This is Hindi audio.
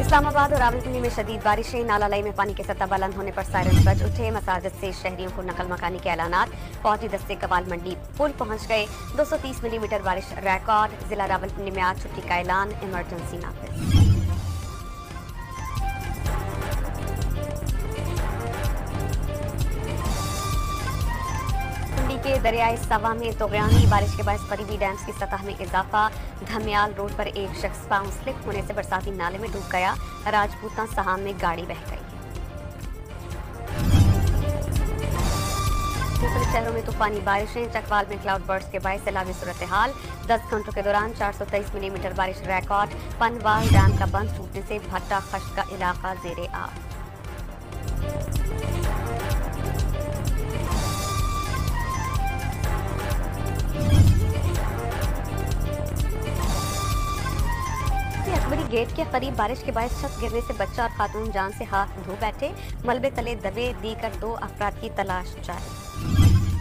इस्लामाबाद और रावलपिंडी में शदीद बारिशें, नाला में पानी की सतह बुलंद होने पर सायरन बज उठे। मसाजिद से शहरियों को नकल मकानी के ऐलानात। फौजी दस्ते कवाल मंडी पुल पहुंच गए। 230 मिलीमीटर बारिश रिकॉर्ड। जिला रावलपिंडी में आज छुट्टी का ऐलान, इमरजेंसी नाफिज। के दरियाई सवा में तोगयानी बारिश के बाद करीबी डैम्स की सतह में इजाफा। धमियाल रोड पर एक शख्स पांव स्लिप होने से बरसाती नाले में डूब गया। राजपूता सहाम में गाड़ी बह गई। दूसरे शहरों में तूफानी बारिशें। चकवाल में क्लाउड बर्स्ट के बायस सैलाबी सूरत हाल। 10 घंटों के दौरान 423 मिलीमीटर बारिश रिकॉर्ड। पनवाल डैम का बंद टूटने से भट्टा खश्त का इलाका जेरे आब। अकबरी गेट के करीब बारिश के बाद छत गिरने से बच्चा और खातून जान से हाथ धो बैठे। मलबे तले दबे, दीकर 2 अफराद की तलाश जारी।